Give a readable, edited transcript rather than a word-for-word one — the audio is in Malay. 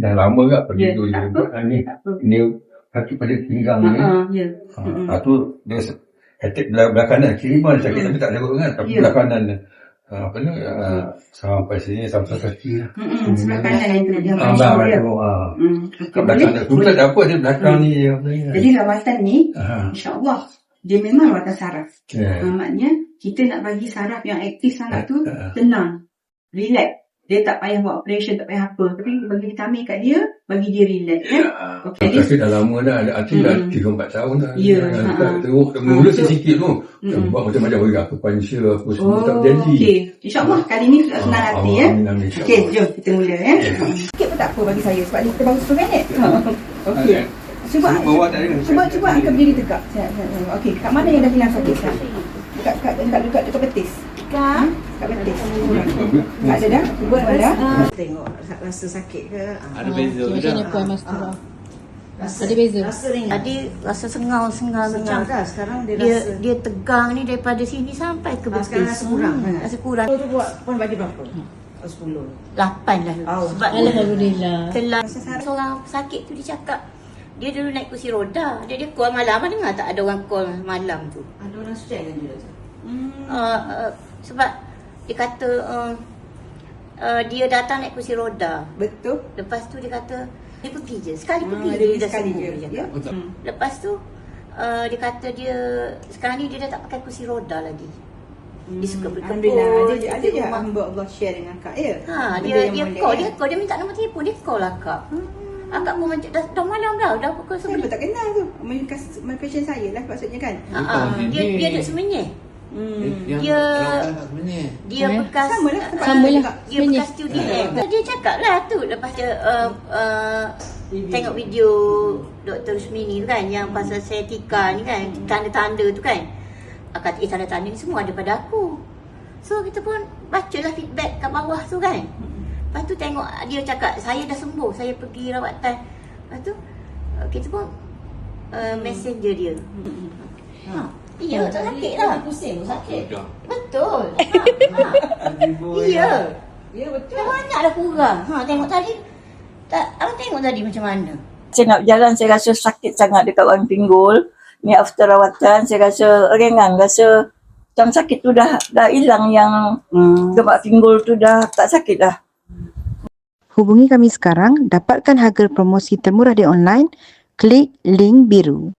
dah lama tak pergi Ya, tu tak dia apa. buat ni. Tak apa. Ni kaki pada pinggang ni. Ya. Tu dia attack belah kanan. Kiri pun sakit tapi tak ada kan. Tapi Ya. belah kanan ni. Apa ni? Sampai sini, sampai kaki lah. Sebelah kanan yang tu dia Belah masuk dia. kat belakang tu tak ada apa dia belakang ni. Jadi rawatan ni, insya-Allah dia memang rawatan saraf. Ya. Maknanya kita nak bagi saraf yang aktif sangat tu tenang, relax. Dia tak payah buat operation, tak payah apa. Tapi bagi vitamin kat dia, bagi dia relax. Okay. Tapi dah lama dah. Arti dah 3-4 tahun dah. Ya. Teruk. Mula sikit tu. Buat macam-macam. Aku puncher apa semua. Tak berjanji. Okey. InsyaAllah kali ni sudah senang hati ya. Amin. Okey, jom kita mula ya. Sikit pun tak apa bagi saya. Sebab kita baru 10 minit. Okey. Cuba angkat berdiri tegak. Okey, kat mana yang dah hilang sakit sekarang? Dekat betis. Dekat betis. Tak ada dah? Cuba dah. Tengok rasa sakit ke? Ada beza ke? Macam mana Puan Mastura? Ada beza? Tadi rasa sengal macam dah. Sekarang dia dia tegang ni daripada sini sampai ke betis. sekarang rasa kurang. Rasa kurang. Tu buat Puan bagi berapa? 10. 8 lah. Sebab Alhamdulillah. kelas seorang sakit tu dia cakap dia dulu naik kursi roda. Dia call malam. Apa dengar tak ada orang call malam tu? Ada orang share dengan dia tu. Sebab dia kata dia datang naik kursi roda. Betul. Lepas tu dia kata dia pergi je. Sekali pergi Dia dia dah sekali sembuh, je. dia Ya. cakap. Lepas tu dia kata dia sekarang ni dia dah tak pakai kursi roda lagi. Dia suka berkebun. Alhamdulillah. Ada je hamba Allah share dengan Kak ya. Dia minta nombor telefon, dia call akak. Akak pun macam dah malam dah pukul Saya 9. pun tak kenal tu. My question saya lah maksudnya kan. Dia duduk Semenyih. Dia bekas Samalah. dia bekas student. Dia cakap lah tu lepas dia tengok video Dr. Rusmini tu kan yang pasal sciatica ni kan, tanda-tanda tu kan. Kata tanda-tanda ni semua ada pada aku. So kita pun bacalah feedback kat bawah tu kan. Lepas tu tengok dia cakap saya dah sembuh, saya pergi rawatan. Lepas tu kita pun messenger dia. Ya, tak sakit lah. Pusing, sakit. Betul. Ya. Ya betul. Banyak dah kurang. Tengok tadi. Abang tengok tadi macam mana? Saya nak berjalan, saya rasa sakit sangat dekat orang pinggul. Ni after rawatan, saya rasa ringan. Rasa macam sakit tu dah hilang yang gemuk pinggul tu dah tak sakit dah. Hubungi kami sekarang, dapatkan harga promosi termurah di online, klik link biru.